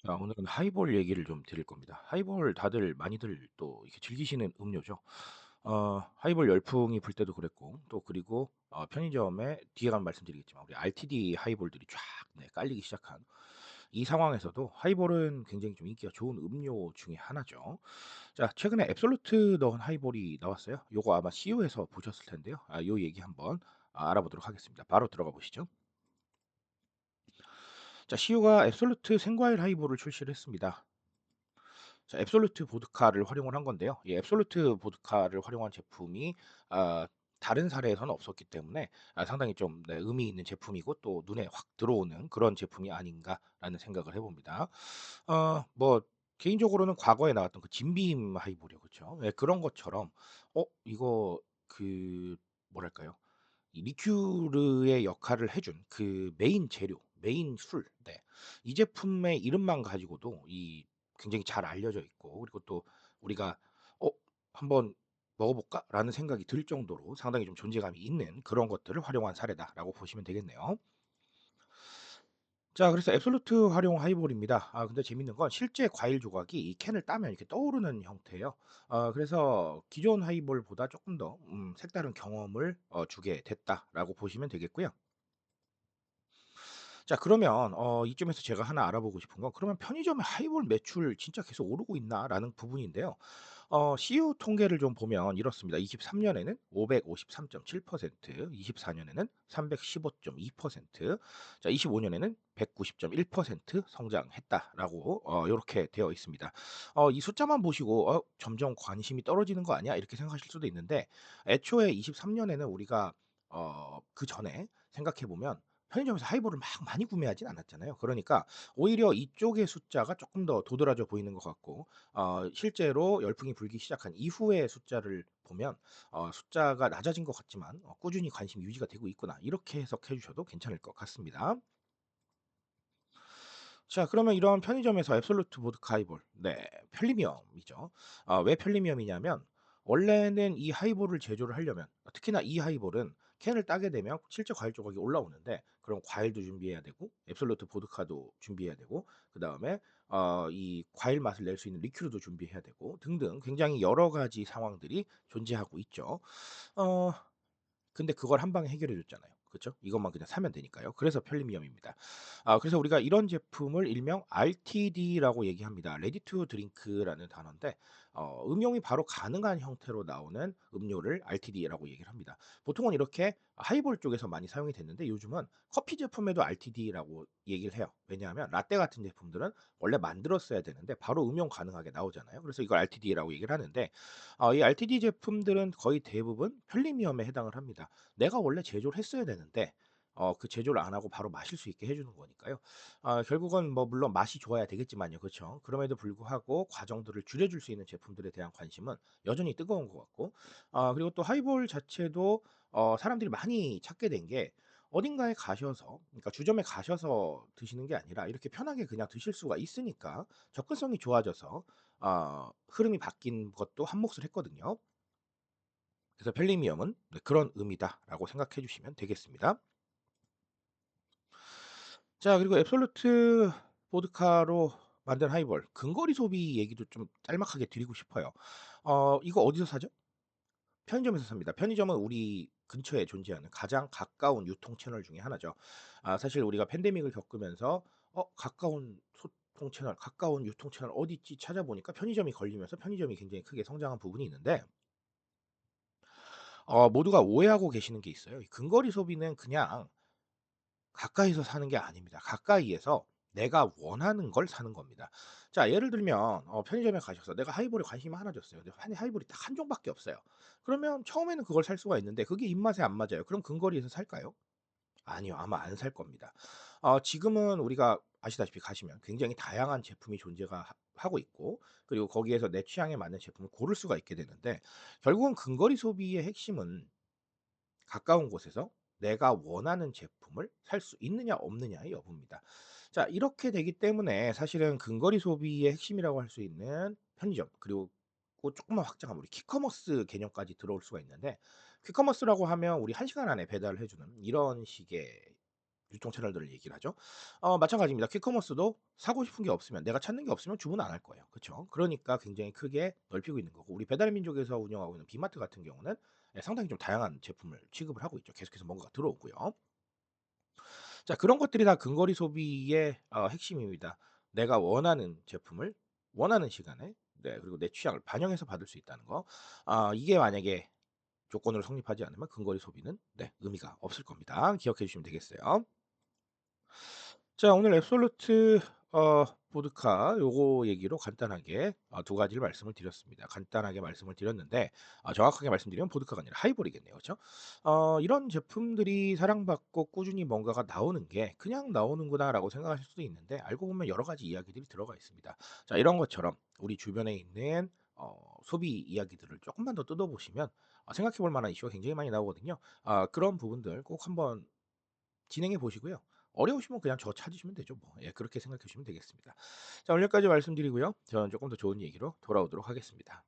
자, 오늘은 하이볼 얘기를 좀 드릴 겁니다. 하이볼 다들 많이들 또 이렇게 즐기시는 음료죠. 하이볼 열풍이 불 때도 그랬고, 또 그리고 편의점에 뒤에 가면 말씀드리겠지만 우리 RTD 하이볼들이 쫙 깔리기 시작한 이 상황에서도 하이볼은 굉장히 좀 인기가 좋은 음료 중에 하나죠. 자, 최근에 앱솔루트 넣은 하이볼이 나왔어요. 요거 아마 CU에서 보셨을 텐데요. 요 얘기 한번 알아보도록 하겠습니다. 바로 들어가 보시죠. 자, CU가 앱솔루트 생과일 하이볼을 출시를 했습니다. 자, 앱솔루트 보드카를 활용을 한 건데요. 이 앱솔루트 보드카를 활용한 제품이 아 다른 사례에서는 없었기 때문에 상당히 좀 의미 있는 제품이고 또 눈에 확 들어오는 그런 제품이 아닌가라는 생각을 해 봅니다. 뭐 개인적으로는 과거에 나왔던 그 진빔 하이볼이요. 그쵸? 예, 그런 것처럼 이거 그 뭐랄까요? 이 리큐르의 역할을 해준 그 메인 재료, 메인 술, 이 제품의 이름만 가지고도 이 굉장히 잘 알려져 있고, 그리고 또 우리가 '어 한번 먹어 볼까?'라는 생각이 들 정도로 상당히 좀 존재감이 있는 그런 것들을 활용한 사례다라고 보시면 되겠네요. 자, 그래서 앱솔루트 활용 하이볼입니다. 근데 재밌는 건 실제 과일 조각이 이 캔을 따면 이렇게 떠오르는 형태예요. 그래서 기존 하이볼보다 조금 더 색다른 경험을 주게 됐다라고 보시면 되겠고요. 자, 그러면 이쯤에서 제가 하나 알아보고 싶은 건, 그러면 편의점의 하이볼 매출 진짜 계속 오르고 있나라는 부분인데요. CU 통계를 좀 보면 이렇습니다. 23 년에는 553.7%, 24 년에는 315.2%, 자 25 년에는 190.1% 성장했다라고 요렇게 되어 있습니다. 이 숫자만 보시고 '점점 관심이 떨어지는 거 아니야?' 이렇게 생각하실 수도 있는데, 애초에 23 년에는 우리가 그전에 생각해 보면 편의점에서 하이볼을 막 많이 구매하진 않았잖아요. 그러니까 오히려 이쪽의 숫자가 쪼끔 더 도드라져 보이는 것 같고, 실제로 열풍이 불기 시작한 이후의 숫자를 보면 숫자가 낮아진 것 같지만 '꾸준히 관심이 유지가 되고 있구나.' 이렇게 해석해 주셔도 괜찮을 것 같습니다. 자, 그러면 이런 편의점에서 앱솔루트 보드카 하이볼, 편리미엄이죠. 왜 편리미엄이냐면, 원래는 이 하이볼을 제조를 하려면, 특히나 이 하이볼은 캔을 따게 되면 실제 과일 조각이 올라오는데, 그럼 과일도 준비해야 되고 앱솔루트 보드카도 준비해야 되고, 그다음에 이 과일 맛을 낼 수 있는 리큐르도 준비해야 되고 등등 굉장히 여러 가지 상황들이 존재하고 있죠. 어 근데 그걸 한 방에 해결해 줬잖아요. 그쵸? 이것만 그냥 사면 되니까요. 그래서 편리미엄입니다. 그래서 우리가 이런 제품을 일명 RTD라고 얘기합니다. Ready to Drink라는 단어인데, 응용이 바로 가능한 형태로 나오는 음료를 RTD라고 얘기를 합니다. 보통은 이렇게 하이볼 쪽에서 많이 사용이 됐는데, 요즘은 커피 제품에도 RTD라고 얘기를 해요. 왜냐하면 라떼 같은 제품들은 원래 만들었어야 되는데 바로 응용 가능하게 나오잖아요. 그래서 이걸 RTD라고 얘기를 하는데, 이 RTD 제품들은 거의 대부분 편리미엄에 해당을 합니다. 내가 원래 제조를 했어야 되는데 그 제조를 안 하고 바로 마실 수 있게 해 주는 거니까요. 결국은 뭐 물론 맛이 좋아야 되겠지만요. 그쵸? 그럼에도 불구하고 과정들을 줄여 줄 수 있는 제품들에 대한 관심은 여전히 뜨거운 것 같고, 그리고 또 하이볼 자체도 사람들이 많이 찾게 된 게, 어딘가에 가셔서, 그러니까 주점에 가셔서 드시는 게 아니라 이렇게 편하게 그냥 드실 수가 있으니까 접근성이 좋아져서 흐름이 바뀐 것도 한몫을 했거든요. 그래서 편리미엄은 그런 의미다라고 생각해 주시면 되겠습니다. 자, 그리고 앱솔루트 보드카로 만든 하이볼 근거리 소비 얘기도 좀 짤막하게 드리고 싶어요. 이거 어디서 사죠? 편의점에서 삽니다. 편의점은 우리 근처에 존재하는 가장 가까운 유통 채널 중에 하나죠. 사실 우리가 팬데믹을 겪으면서 가까운 소통 채널, 가까운 유통 채널 어디 있지 찾아보니까 편의점이 걸리면서 편의점이 굉장히 크게 성장한 부분이 있는데, 모두가 오해하고 계시는 게 있어요. 이 근거리 소비는 그냥 가까이서 사는 게 아닙니다. 가까이에서 내가 원하는 걸 사는 겁니다. 자, 예를 들면 편의점에 가셔서 내가 하이볼에 관심이 하나졌어요. 근데 하이볼이 딱 한 종밖에 없어요. 그러면 처음에는 그걸 살 수가 있는데 그게 입맛에 안 맞아요. 그럼 근거리에서 살까요? 아니요. 아마 안 살 겁니다. 지금은 우리가 아시다시피 가시면 굉장히 다양한 제품이 존재가 하고 있고, 그리고 거기에서 내 취향에 맞는 제품을 고를 수가 있게 되는데, 결국은 근거리 소비의 핵심은 가까운 곳에서 내가 원하는 제품을 살 수 있느냐 없느냐의 여부입니다. 자, 이렇게 되기 때문에 사실은 근거리 소비의 핵심이라고 할 수 있는 편의점, 그리고 조금만 확장하면 우리 퀵커머스 개념까지 들어올 수가 있는데, 퀵커머스라고 하면 우리 1 시간 안에 배달을 해 주는 이런 식의 유통 채널들을 얘기를 하죠. 마찬가지입니다. 퀵커머스도 사고 싶은 게 없으면 내가 찾는 게 없으면 주문 안 할 거예요. 그쵸? 그러니까 굉장히 크게 넓히고 있는 거고 우리 배달민족에서 운영하고 있는 비마트 같은 경우는 상당히 좀 다양한 제품을 취급을 하고 있죠. 계속해서 뭔가가 들어오고요. 자 그런 것들이 다 근거리 소비의 핵심입니다. 내가 원하는 제품을 원하는 시간에 그리고 내 취향을 반영해서 받을 수 있다는 거. 이게 만약에 조건으로 성립하지 않으면 근거리 소비는 의미가 없을 겁니다. 기억해 주시면 되겠어요. 자 오늘 앱솔루트 보드카 요거 얘기로 간단하게 두 가지를 말씀을 드렸습니다. 간단하게 말씀을 드렸는데 정확하게 말씀드리면 보드카가 아니라 하이볼이겠네요. 그죠? 이런 제품들이 사랑받고 꾸준히 뭔가가 나오는 게 '그냥 나오는구나.'라고 생각하실 수도 있는데 알고 보면 여러 가지 이야기들이 들어가 있습니다. 자 이런 것처럼 우리 주변에 있는 소비 이야기들을 쪼끔만 더 뜯어 보시면 생각해 볼 만한 이슈가 굉장히 많이 나오거든요. 그런 부분들 꼭 한번 진행해 보시고요. 어려우시면 그냥 저 찾으시면 되죠 뭐. 예 그렇게 생각해 주시면 되겠습니다. 자 오늘 여기까지 말씀드리고요. 저는 쪼끔 더 좋은 얘기로 돌아오도록 하겠습니다.